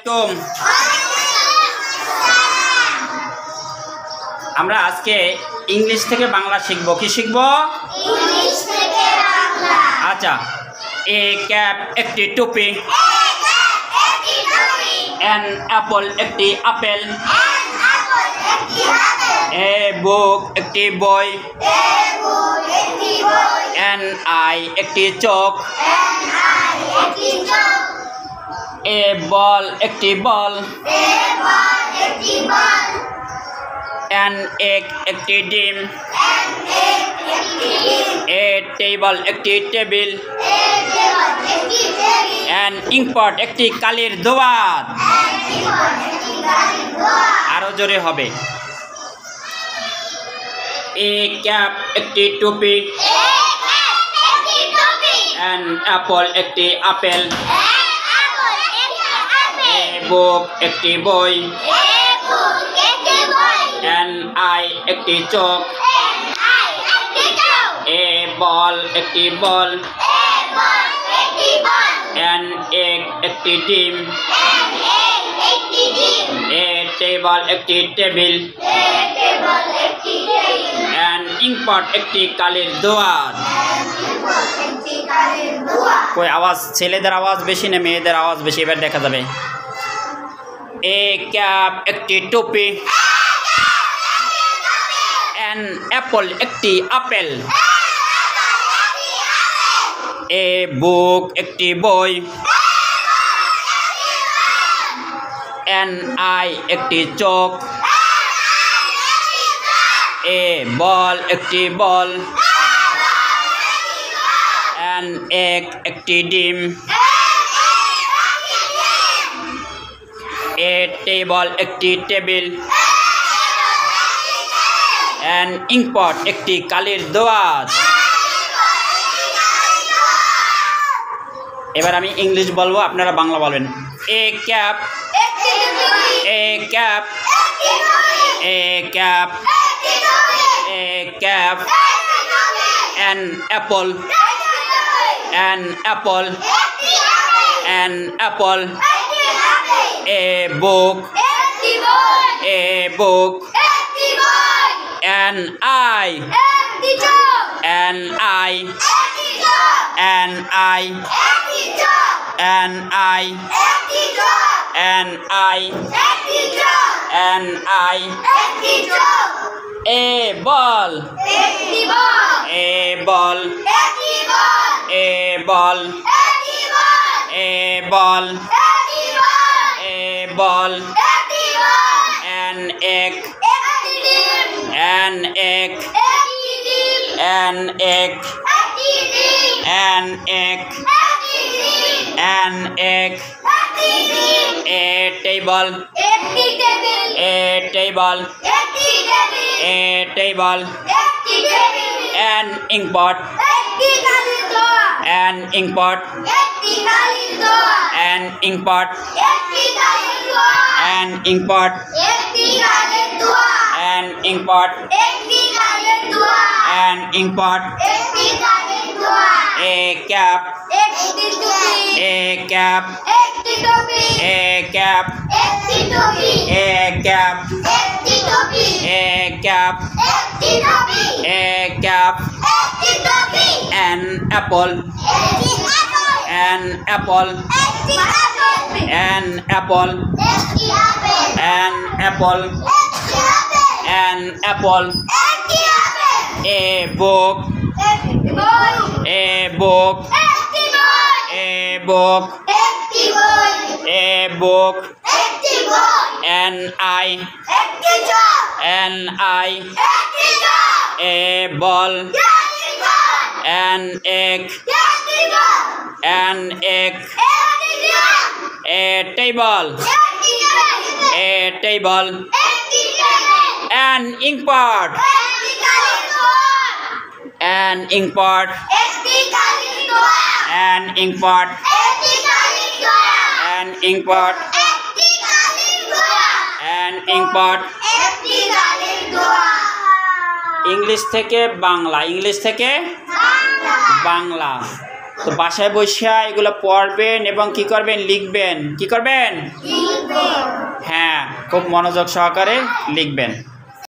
আলাইকুম। আমরা আজকে ইংলিশ থেকে বাংলা শিখব। কি শিখব? ইংলিশ থেকে বাংলা। আচ্ছা, এ ক্যাপ একটি টুপি, অ্যান অ্যাপল একটি আপেল, এ বুক একটি বই, অ্যান আই একটি চোখ, এ বল একটি বল, অ্যান এগ একটি ডিম, এ টেবিল একটি টেবিল, অ্যান ইঙ্কপট একটি কালির দোয়াত। আরো জোরে হবে। এ ক্যাপ একটি টুপি, অ্যান অ্যাপল একটি আপেল, এ বুক একটি বই, অ্যান আই একটি চোখ, এ বল একটি বল, অ্যান এগ একটি ডিম, এ টেবিল একটি টেবিল, অ্যান ইঙ্কপট একটি কালির দোয়াত। কই আওয়াজ, ছেলেদের আওয়াজ বেশি না মেয়েদের আওয়াজ বেশি? এবার দেখা যাবে। এ ক্যাপ একটি টুপি, অ্যান অ্যাপল একটি আপেল, এ বুক একটি বই, অ্যান আই একটি চোখ, এ বল একটি বল, অ্যান এগ একটি ডিম, এ টেবিল একটি টেবিল, অ্যান ইঙ্কপট একটি কালির দোয়াত। এবার আমি ইংলিশ বলবো, আপনারা বাংলা বলবেন। A cap, a cap, a cap, a cap, an apple, an apple, an apple, a book, a book, an eye, an eye, an eye, an eye, an eye, an eye, a ball, a ball, a ball, a ball, a ball, an egg, an egg, an egg, an egg, an egg, a table, a table, a table, an inkpot, an inkpot, an inkpot, an inkpot, an inkpot, an inkpot, a cap, a cap, a cap, a cap, a cap, a cap, an apple, an apple, an apple, an apple, an apple, a book, a book, a book, a book, an eye, an eye, a ball, an egg, an egg, a table, a table, an inkpot, an inkpot, an inkpot, an inkpot, an inkpot. English থেকে Bangla, English থেকে বাংলা। তো বাসায় বসে এগুলো পড়বেন এবং কি করবেন, লিখবেন। কি করবেন? লিখবেন। হ্যাঁ, খুব মনোযোগ সহকারে লিখবেন।